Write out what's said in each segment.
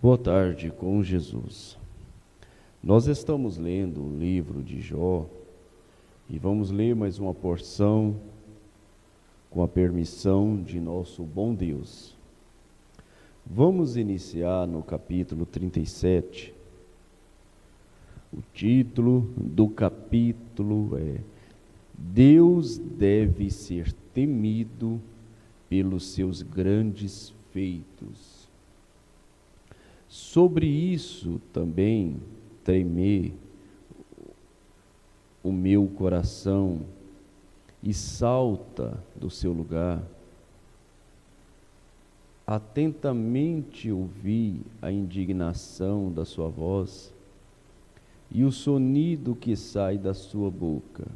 Boa tarde com Jesus. Nós estamos lendo o livro de Jó e vamos ler mais uma porção com a permissão de nosso bom Deus. Vamos iniciar no capítulo 37. O título do capítulo é Deus deve ser temido pelos seus grandes feitos. Sobre isso também tremê o meu coração e salta do seu lugar. Atentamente ouvi a indignação da sua voz e o sonido que sai da sua boca.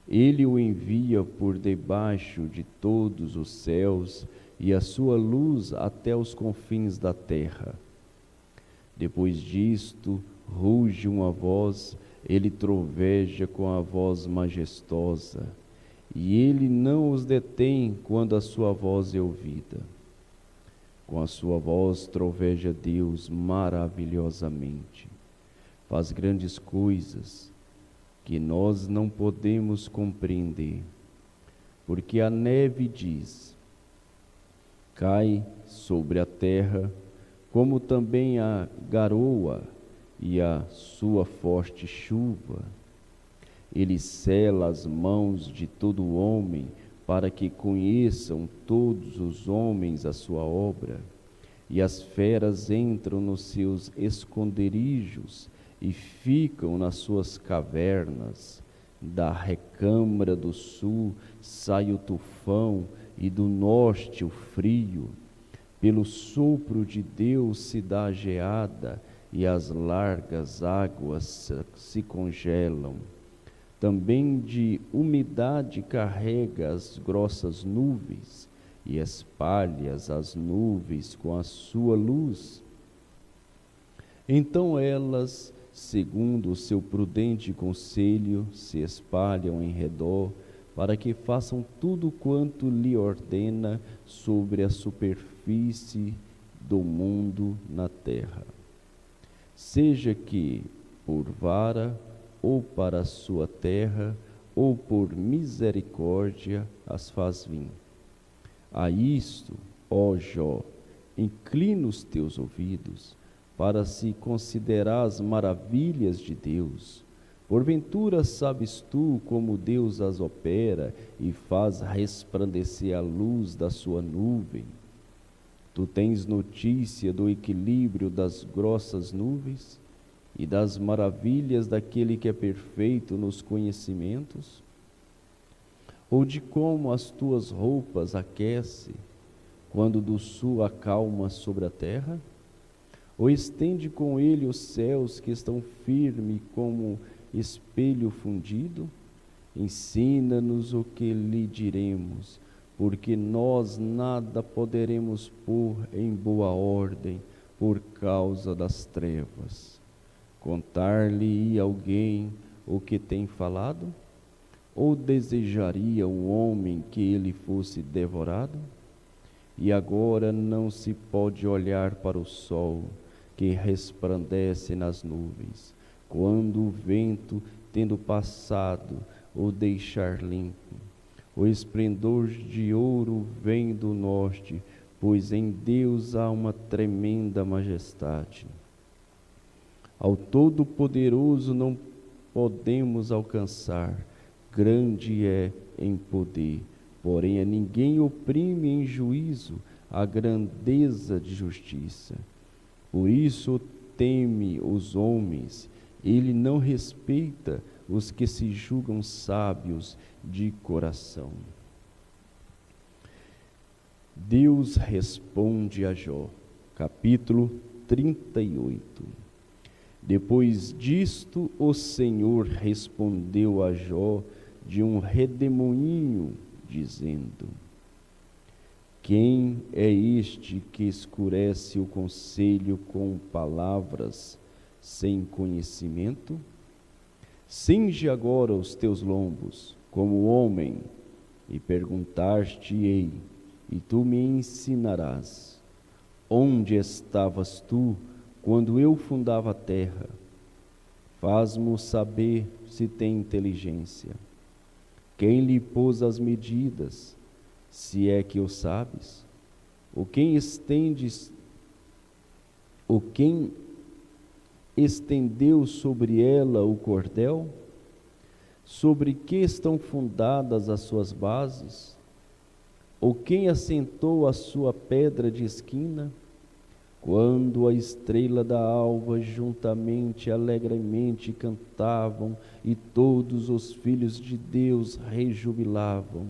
Ele o envia por debaixo de todos os céus e a sua luz até os confins da terra. Depois disto, ruge uma voz, ele troveja com a voz majestosa, e ele não os detém quando a sua voz é ouvida. Com a sua voz troveja Deus maravilhosamente. Faz grandes coisas que nós não podemos compreender, porque a neve diz: cai sobre a terra, como também a garoa e a sua forte chuva. Ele sela as mãos de todo homem, para que conheçam todos os homens a sua obra. E as feras entram nos seus esconderijos e ficam nas suas cavernas. Da recâmara do sul sai o tufão, e do norte o frio. Pelo sopro de Deus se dá a geada, e as largas águas se congelam. Também de umidade carrega as grossas nuvens, e espalha as nuvens com a sua luz. Então elas, segundo o seu prudente conselho, se espalham em redor, para que façam tudo quanto lhe ordena sobre a superfície do mundo na terra. Seja que por vara, ou para a sua terra, ou por misericórdia as faz vir. A isto, ó Jó, inclina os teus ouvidos, para se considerar as maravilhas de Deus. Porventura sabes tu como Deus as opera e faz resplandecer a luz da sua nuvem? Tu tens notícia do equilíbrio das grossas nuvens e das maravilhas daquele que é perfeito nos conhecimentos? Ou de como as tuas roupas aquece, quando do sul acalma sobre a terra? Ou estende com ele os céus que estão firmes como espelho fundido? Ensina-nos o que lhe diremos, porque nós nada poderemos pôr em boa ordem por causa das trevas. Contar-lhe alguém o que tem falado? Ou desejaria um homem que ele fosse devorado? E agora não se pode olhar para o sol, que resplandece nas nuvens, quando o vento, tendo passado, o deixar limpo. O esplendor de ouro vem do norte, pois em Deus há uma tremenda majestade. Ao Todo-Poderoso não podemos alcançar, grande é em poder, porém a ninguém oprime em juízo a grandeza de justiça. Por isso teme os homens, ele não respeita os que se julgam sábios de coração. Deus responde a Jó, capítulo 38. Depois disto, o Senhor respondeu a Jó de um redemoinho, dizendo: quem é este que escurece o conselho com palavras sem conhecimento? Cinge agora os teus lombos, como homem, e perguntar-te-ei, e tu me ensinarás. Onde estavas tu quando eu fundava a terra? Faz-mo saber se tem inteligência. Quem lhe pôs as medidas, se é que o sabes? Ou quem estendeu sobre ela o cordel? Sobre que estão fundadas as suas bases? Ou quem assentou a sua pedra de esquina? Quando a estrela da alva juntamente alegremente cantavam, e todos os filhos de Deus rejubilavam.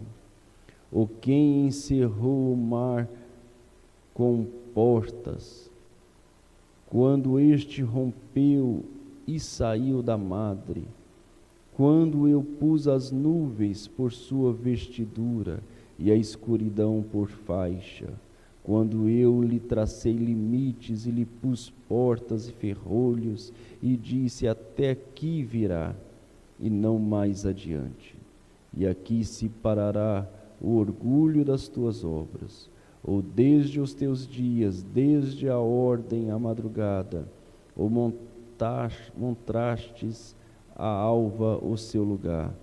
Ou quem encerrou o mar com portas, quando este rompeu e saiu da madre? Quando eu pus as nuvens por sua vestidura e a escuridão por faixa, quando eu lhe tracei limites e lhe pus portas e ferrolhos, e disse: até aqui virá, e não mais adiante, e aqui se parará o orgulho das tuas obras. Ou desde os teus dias, desde a ordem à madrugada, ou montrastes a alva o seu lugar.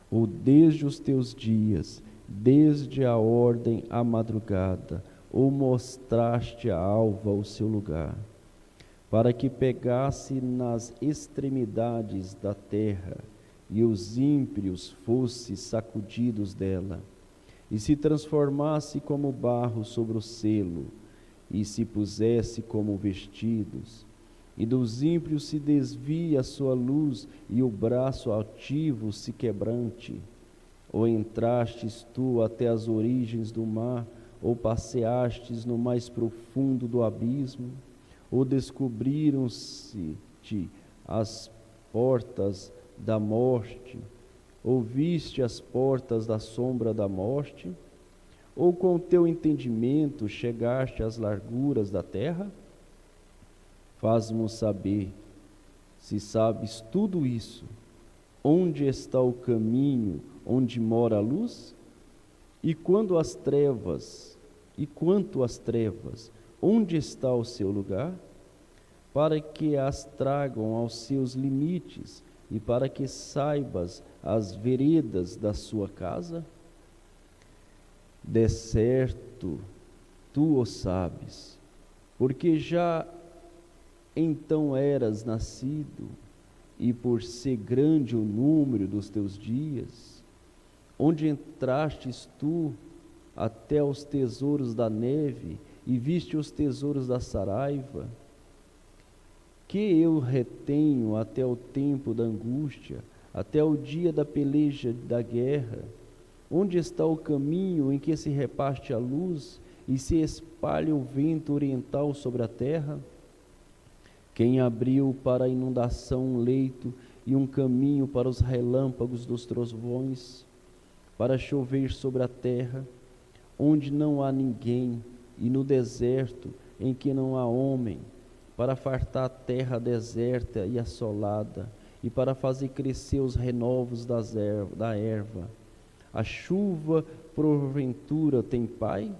Ou desde os teus dias, desde a ordem à madrugada, ou mostraste a alva o seu lugar, para que pegasse nas extremidades da terra, e os ímpios fossem sacudidos dela, e se transformasse como barro sobre o selo, e se pusesse como vestidos, e dos ímpios se desvie a sua luz, e o braço altivo se quebrante. Ou entrastes tu até as origens do mar, ou passeastes no mais profundo do abismo, ou descobriram-se-te as portas da morte, ou viste as portas da sombra da morte? Ou com o teu entendimento chegaste às larguras da terra? Faz-mo saber, se sabes tudo isso, onde está o caminho onde mora a luz? E quanto às trevas, onde está o seu lugar? Para que as tragam aos seus limites, e para que saibas as veredas da sua casa? De certo, tu o sabes, porque já então eras nascido, e por ser grande o número dos teus dias, onde entrastes tu até os tesouros da neve, e viste os tesouros da saraiva, que eu retenho até o tempo da angústia, até o dia da peleja da guerra? Onde está o caminho em que se reparte a luz e se espalha o vento oriental sobre a terra? Quem abriu para a inundação um leito e um caminho para os relâmpagos dos trovões, para chover sobre a terra, onde não há ninguém, e no deserto em que não há homem, para fartar a terra deserta e assolada, e para fazer crescer os renovos da erva? A chuva, porventura, tem pai?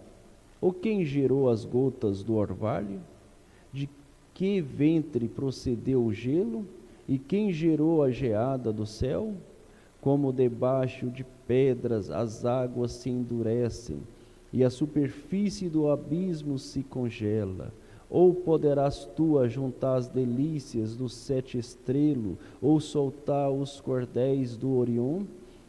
Ou quem gerou as gotas do orvalho? De que ventre procedeu o gelo? E quem gerou a geada do céu? Como debaixo de pedras as águas se endurecem, e a superfície do abismo se congela. Ou poderás tu ajuntar as delícias do sete estrelo, ou soltar os cordéis do Orion?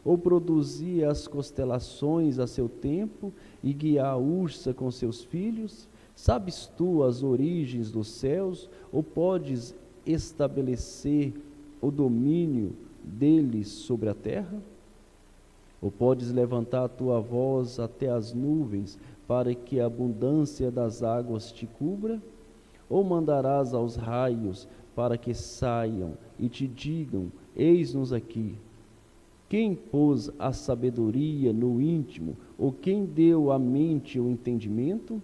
Ou produzir as constelações a seu tempo, e guiar a ursa com seus filhos? Sabes tu as origens dos céus, ou podes estabelecer o domínio deles sobre a terra? Ou podes levantar a tua voz até as nuvens, para que a abundância das águas te cubra? Ou mandarás aos raios para que saiam e te digam: eis-nos aqui? Quem pôs a sabedoria no íntimo, ou quem deu à mente o entendimento?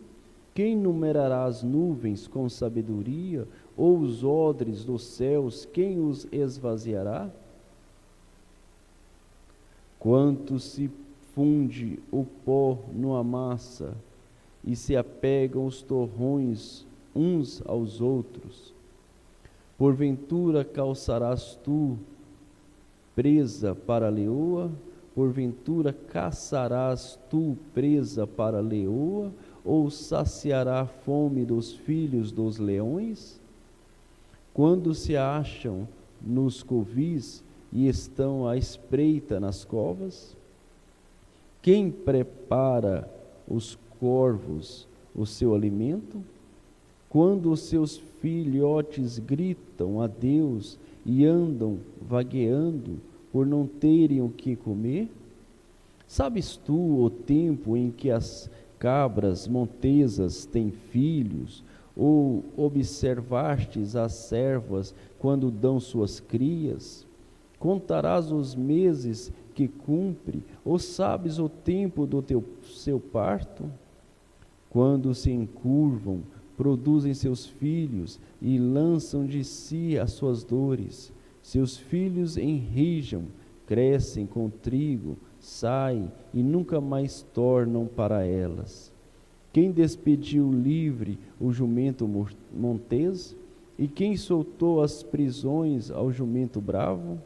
Quem numerará as nuvens com sabedoria, ou os odres dos céus, quem os esvaziará? Quanto se funde o pó numa massa, e se apegam os torrões uns aos outros. Porventura calçarás tu presa para a leoa? Porventura caçarás tu presa para a leoa? Ou saciará a fome dos filhos dos leões? Quando se acham nos covis e estão à espreita nas covas? Quem prepara os corvos o seu alimento? Quando os seus filhotes gritam a Deus e andam vagueando por não terem o que comer? Sabes tu o tempo em que as cabras montesas têm filhos? Ou observastes as servas quando dão suas crias? Contarás os meses que cumpre? Ou sabes o tempo do seu parto? Quando se encurvam, produzem seus filhos e lançam de si as suas dores. Seus filhos enrijam, crescem com trigo, saem e nunca mais tornam para elas. Quem despediu livre o jumento montês? E quem soltou as prisões ao jumento bravo?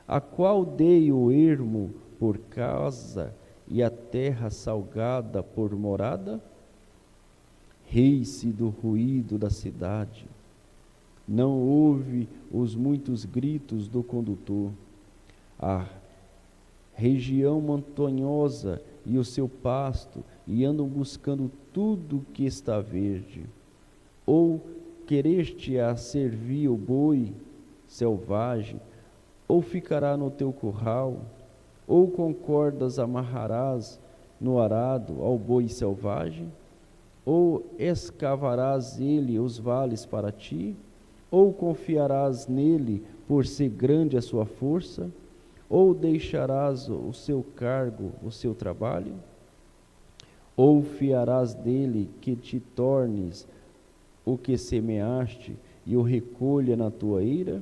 A qual dei o ermo por casa e a terra salgada por morada? Ri-se do ruído da cidade, não ouve os muitos gritos do condutor. A região montanhosa e o seu pasto, e andam buscando tudo que está verde. Ou quereste a servir o boi selvagem, ou ficará no teu curral? Ou com cordas amarrarás no arado ao boi selvagem? Ou escavarás ele os vales para ti? Ou confiarás nele por ser grande a sua força? Ou deixarás o seu cargo, o seu trabalho? Ou fiarás dele que te tornes o que semeaste e o recolha na tua eira?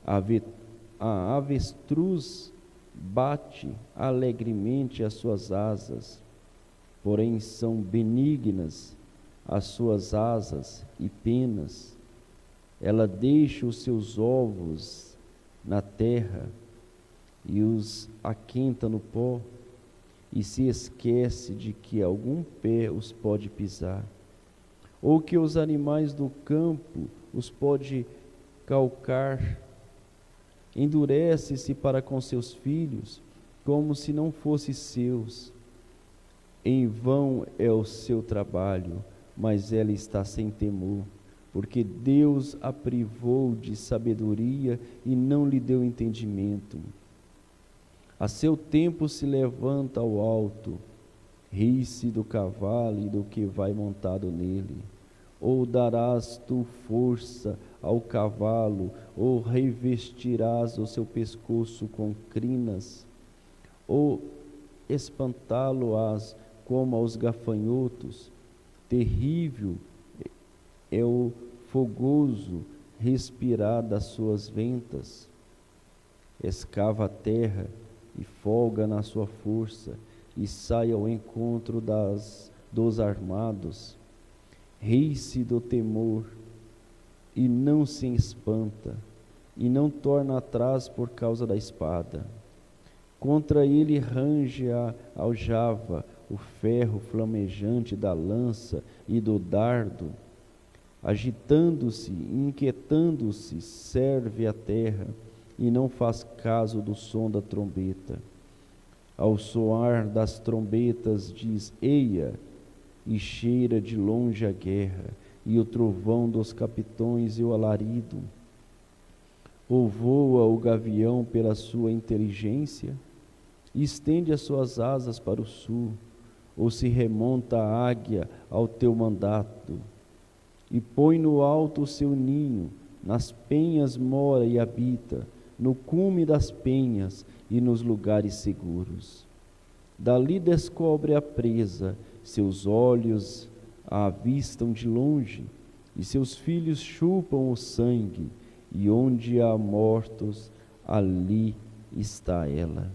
A avestruz bate alegremente as suas asas, porém são benignas as suas asas e penas. Ela deixa os seus ovos na terra e os aquenta no pó, e se esquece de que algum pé os pode pisar, ou que os animais do campo os pode calcar. Endurece-se para com seus filhos, como se não fossem seus. Em vão é o seu trabalho, mas ela está sem temor, porque Deus a privou de sabedoria e não lhe deu entendimento. A seu tempo se levanta ao alto, ri-se do cavalo e do que vai montado nele. Ou darás tu força ao cavalo, ou revestirás o seu pescoço com crinas, ou espantá-lo-ás como aos gafanhotos. Terrível é o fogoso respirar das suas ventas. Escava a terra e folga na sua força, e sai ao encontro dos armados. Ri-se do temor e não se espanta, e não torna atrás por causa da espada. Contra ele range a aljava, o ferro flamejante da lança e do dardo. Agitando-se, inquietando-se, serve a terra, e não faz caso do som da trombeta. Ao soar das trombetas diz: eia, e cheira de longe a guerra, e o trovão dos capitões e o alarido. Ou voa o gavião pela sua inteligência, e estende as suas asas para o sul, ou se remonta a águia ao teu mandato, e põe no alto o seu ninho, nas penhas mora e habita, no cume das penhas e nos lugares seguros. Dali descobre a presa, seus olhos a avistam de longe, e seus filhos chupam o sangue, e onde há mortos, ali está ela.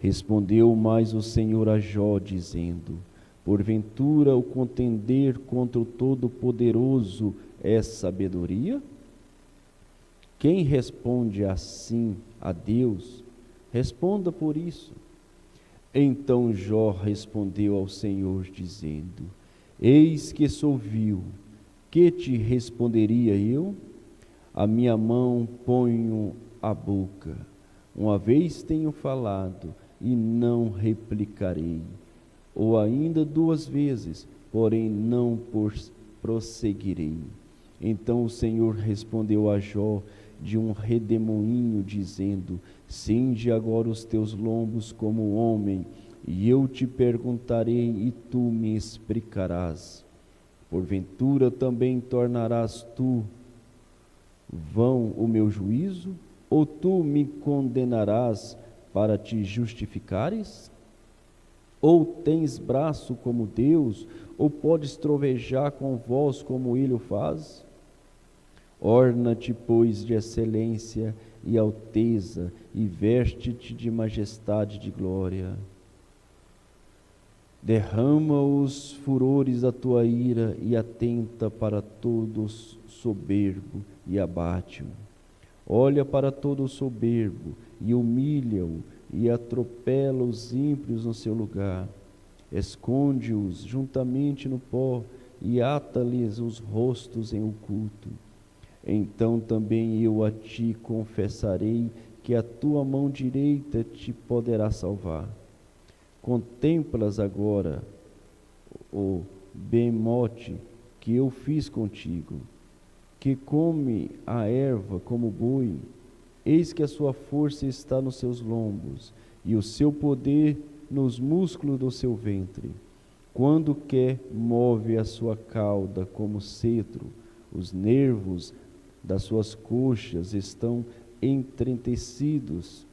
Respondeu mais o Senhor a Jó, dizendo: Porventura, o contender contra o Todo-Poderoso é sabedoria? Quem responde assim a Deus, responda por isso. Então Jó respondeu ao Senhor, dizendo: Eis que sou vil, que te responderia eu? A minha mão ponho à boca. Uma vez tenho falado, e não replicarei. Ou ainda 2 vezes, porém não prosseguirei. Então o Senhor respondeu a Jó de um redemoinho, dizendo: Cinge agora os teus lombos como homem, e eu te perguntarei, e tu me explicarás. Porventura também tornarás tu vão o meu juízo, ou tu me condenarás para te justificares? Ou tens braço como Deus, ou podes trovejar com voz como ele o faz? Orna-te, pois, de excelência e alteza, e veste-te de majestade e de glória. Derrama os furores da tua ira, e atenta para todos soberbo, e abate-o. Olha para todo soberbo, e humilha-o, e atropela os ímpios no seu lugar. Esconde-os juntamente no pó, e ata-lhes os rostos em oculto. Então também eu a ti confessarei que a tua mão direita te poderá salvar. Contemplas agora o bem-mote que eu fiz contigo, que come a erva como boi. Eis que a sua força está nos seus lombos, e o seu poder nos músculos do seu ventre. Quando quer, move a sua cauda como cetro, os nervos das suas coxas estão entretecidos,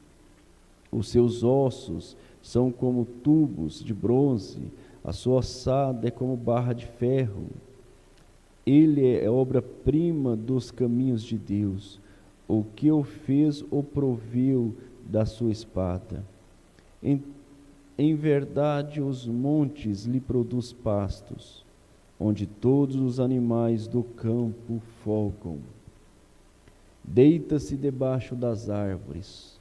os seus ossos são como tubos de bronze, a sua ossada é como barra de ferro. Ele é obra-prima dos caminhos de Deus. O que o fez o proveu da sua espada. Em verdade, os montes lhe produz pastos, onde todos os animais do campo folgam. Deita-se debaixo das árvores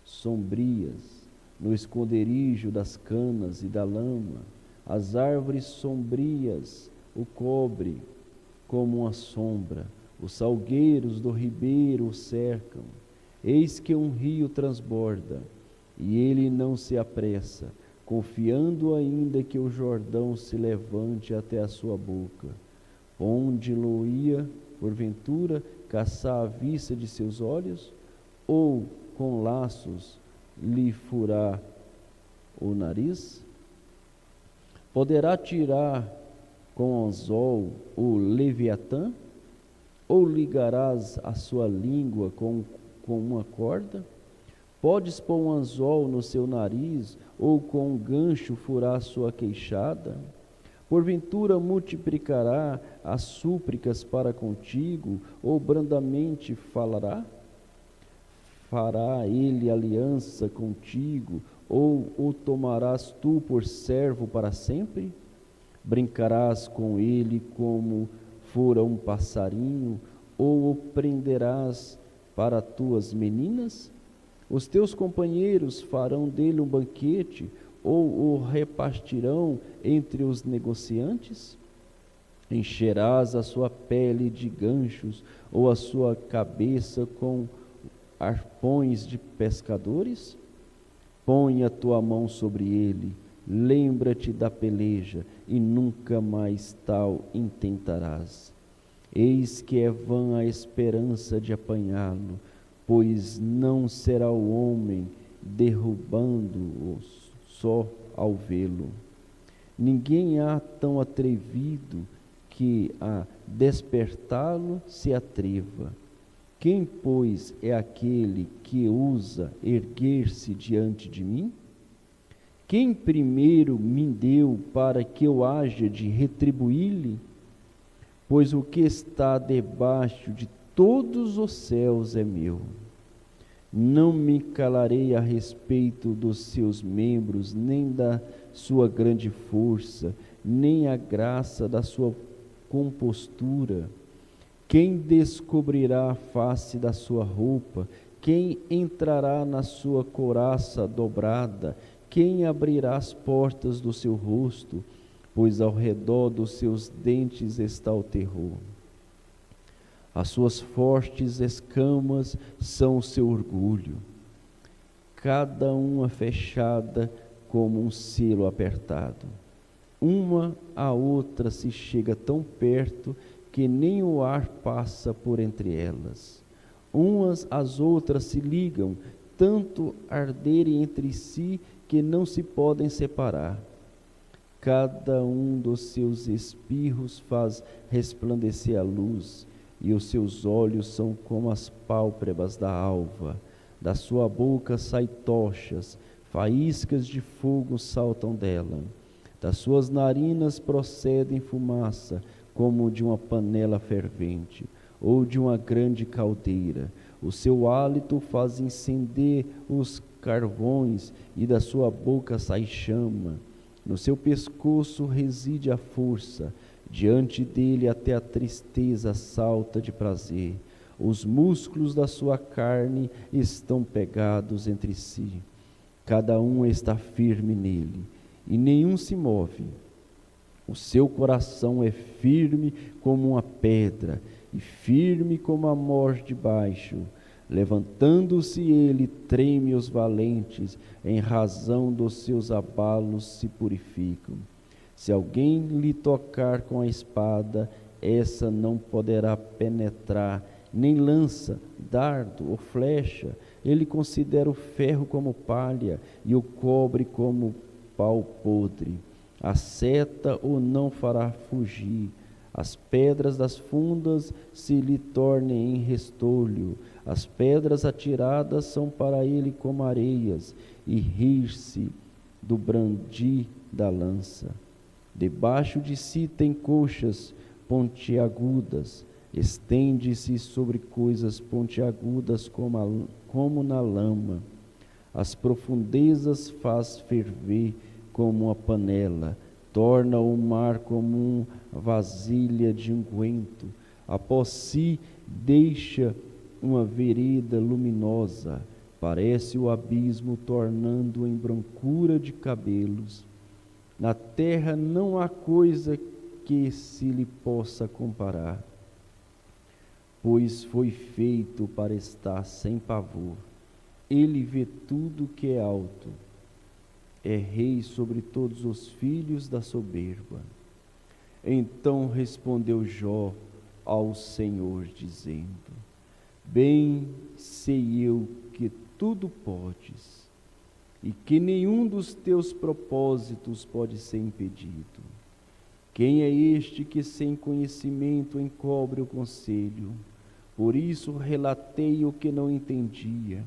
sombrias, no esconderijo das canas e da lama. As árvores sombrias o cobre como uma sombra, os salgueiros do ribeiro o cercam. Eis que um rio transborda, e ele não se apressa, confiando ainda que o Jordão se levante até a sua boca. Onde-lo ia, porventura, caçar a vista de seus olhos? Ou com laços lhe furar o nariz? Poderá tirar com anzol o Leviatã? Ou ligarás a sua língua com uma corda? Podes pôr um anzol no seu nariz, ou com um gancho furar a sua queixada? Porventura multiplicará as súplicas para contigo, ou brandamente falará? Fará ele aliança contigo, ou o tomarás tu por servo para sempre? Brincarás com ele como fora um passarinho, ou o prenderás para tuas meninas? Os teus companheiros farão dele um banquete, ou o repartirão entre os negociantes? Encherás a sua pele de ganchos, ou a sua cabeça com arpões de pescadores? Põe a tua mão sobre ele, lembra-te da peleja, e nunca mais tal intentarás. Eis que é vã a esperança de apanhá-lo, pois não será o homem derrubando-o só ao vê-lo. Ninguém há tão atrevido que a despertá-lo se atreva. Quem, pois, é aquele que ousa erguer-se diante de mim? Quem primeiro me deu para que eu haja de retribuir-lhe? Pois o que está debaixo de todos os céus é meu. Não me calarei a respeito dos seus membros, nem da sua grande força, nem a graça da sua compostura. Quem descobrirá a face da sua roupa? Quem entrará na sua couraça dobrada? Quem abrirá as portas do seu rosto? Pois ao redor dos seus dentes está o terror. As suas fortes escamas são o seu orgulho, cada uma fechada como um selo apertado. Uma a outra se chega tão perto que nem o ar passa por entre elas. Umas às outras se ligam, tanto arderem entre si que não se podem separar. Cada um dos seus espirros faz resplandecer a luz, e os seus olhos são como as pálpebras da alva. Da sua boca saem tochas, faíscas de fogo saltam dela. Das suas narinas procedem fumaça, como de uma panela fervente, ou de uma grande caldeira. O seu hálito faz incender os carvões, e da sua boca sai chama. No seu pescoço reside a força, diante dele até a tristeza salta de prazer. Os músculos da sua carne estão pegados entre si, cada um está firme nele, e nenhum se move. O seu coração é firme como uma pedra, e firme como a morte de baixo. Levantando-se ele, treme os valentes, em razão dos seus abalos se purificam. Se alguém lhe tocar com a espada, essa não poderá penetrar, nem lança, dardo ou flecha. Ele considera o ferro como palha e o cobre como pau podre. A seta o não fará fugir. As pedras das fundas se lhe tornem em restolho. As pedras atiradas são para ele como areias, e rir-se do brandir da lança. Debaixo de si tem coxas pontiagudas, estende-se sobre coisas pontiagudas como na lama. As profundezas faz ferver como uma panela, torna o mar como uma vasilha de unguento. Após si deixa uma vereda luminosa, parece o abismo tornando em brancura de cabelos. Na terra não há coisa que se lhe possa comparar, pois foi feito para estar sem pavor. Ele vê tudo que é alto, é rei sobre todos os filhos da soberba. Então respondeu Jó ao Senhor, dizendo: Bem sei eu que tudo podes, e que nenhum dos teus propósitos pode ser impedido. Quem é este que sem conhecimento encobre o conselho? Por isso relatei o que não entendia,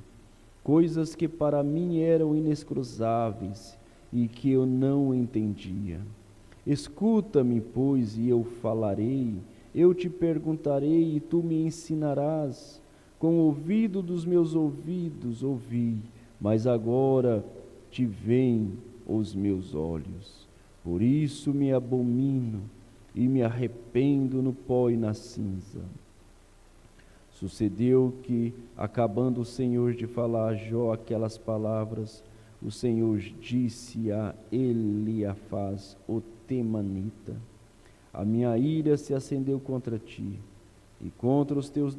coisas que para mim eram inescrutáveis e que eu não entendia. Escuta-me, pois, e eu falarei, eu te perguntarei e tu me ensinarás. Com o ouvido dos meus ouvidos ouvi, mas agora te veem os meus olhos. Por isso me abomino e me arrependo no pó e na cinza. Sucedeu que, acabando o Senhor de falar a Jó aquelas palavras, o Senhor disse a Eliafaz, o temanita: A minha ira se acendeu contra ti e contra os teus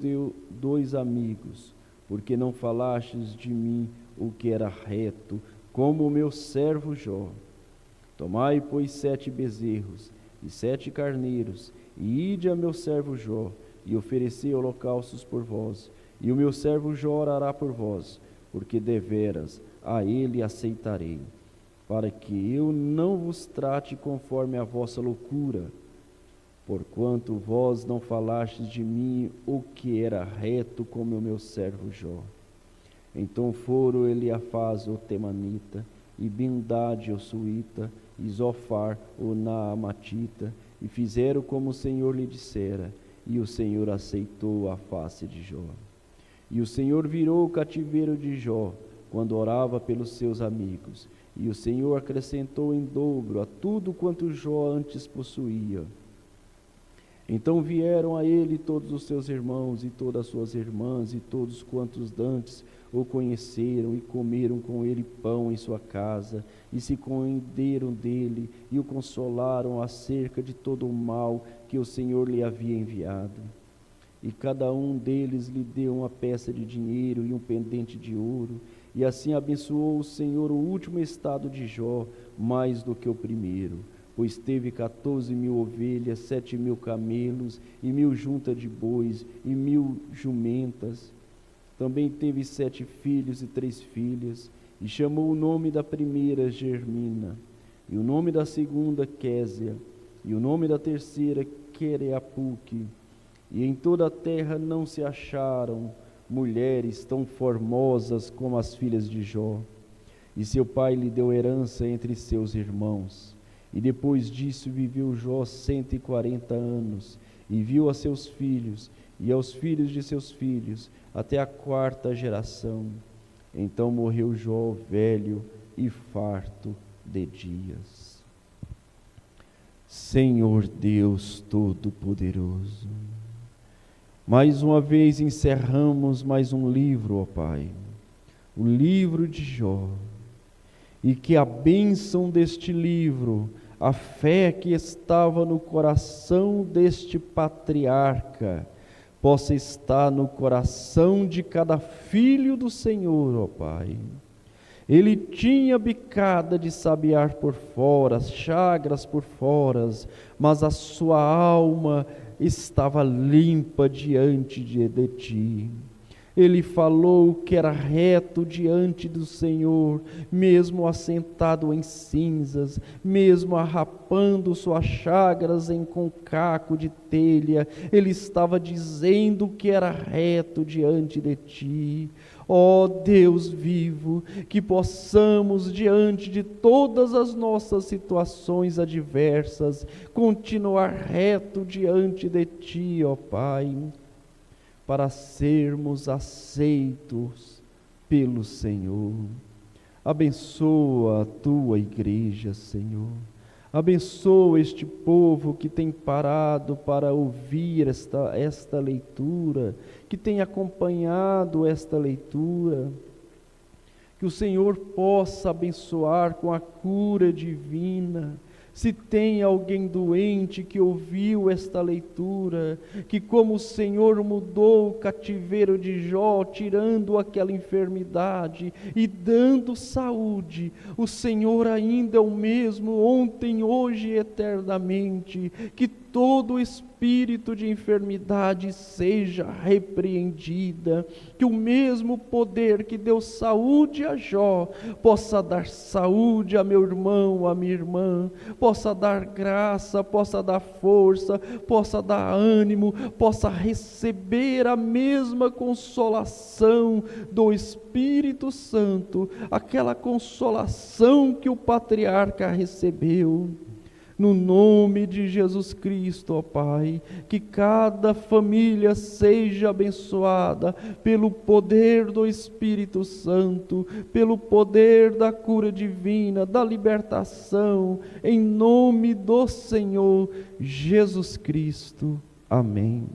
dois amigos, porque não falastes de mim o que era reto, como o meu servo Jó. Tomai, pois, 7 bezerros e 7 carneiros, e ide a meu servo Jó, e oferecei holocaustos por vós, e o meu servo Jó orará por vós, porque deveras a ele aceitarei, para que eu não vos trate conforme a vossa loucura, porquanto vós não falastes de mim o que era reto como o meu servo Jó. Então foram Eliafaz o temanita, e Bildade o suíta, e Zofar o naamatita, e fizeram como o Senhor lhe dissera, e o Senhor aceitou a face de Jó. E o Senhor virou o cativeiro de Jó, quando orava pelos seus amigos, E o Senhor acrescentou em dobro a tudo quanto Jó antes possuía. Então vieram a ele todos os seus irmãos e todas as suas irmãs e todos quantos dantes o conheceram e comeram com ele pão em sua casa e se coenderam dele e o consolaram acerca de todo o mal que o Senhor lhe havia enviado. E cada um deles lhe deu uma peça de dinheiro e um pendente de ouro, e assim abençoou o Senhor o último estado de Jó mais do que o primeiro, pois teve 14.000 ovelhas, 7.000 camelos, e 1.000 juntas de bois, e 1.000 jumentas. Também teve 7 filhos e 3 filhas, e chamou o nome da primeira Germina, e o nome da segunda Késia, e o nome da terceira Quereapuque. E em toda a terra não se acharam mulheres tão formosas como as filhas de Jó. E seu pai lhe deu herança entre seus irmãos. E depois disso viveu Jó 140 anos, e viu a seus filhos, e aos filhos de seus filhos, até a 4ª geração. Então morreu Jó velho e farto de dias. Senhor Deus Todo-Poderoso, mais uma vez encerramos mais um livro, ó Pai, o livro de Jó, e que a bênção deste livro, a fé que estava no coração deste patriarca, possa estar no coração de cada filho do Senhor, ó Pai. Ele tinha bicada de sabiar por fora, chagras por fora, mas a sua alma estava limpa diante de ti. Ele falou o que era reto diante do Senhor, mesmo assentado em cinzas, mesmo arrapando suas chagras em concaco de telha, ele estava dizendo o que era reto diante de ti. Ó Deus vivo, que possamos, diante de todas as nossas situações adversas, continuar reto diante de ti, ó Pai, para sermos aceitos pelo Senhor. Abençoa a tua igreja, Senhor. Abençoa este povo que tem parado para ouvir esta leitura, que tem acompanhado esta leitura. Que o Senhor possa abençoar com a cura divina. Se tem alguém doente que ouviu esta leitura, que como o Senhor mudou o cativeiro de Jó, tirando aquela enfermidade e dando saúde, o Senhor ainda é o mesmo, ontem, hoje e eternamente. Que todo espírito de enfermidade seja repreendida, que o mesmo poder que deu saúde a Jó, possa dar saúde a meu irmão, a minha irmã, possa dar graça, possa dar força, possa dar ânimo, possa receber a mesma consolação do Espírito Santo, aquela consolação que o patriarca recebeu. No nome de Jesus Cristo, ó Pai, que cada família seja abençoada pelo poder do Espírito Santo, pelo poder da cura divina, da libertação, em nome do Senhor Jesus Cristo. Amém.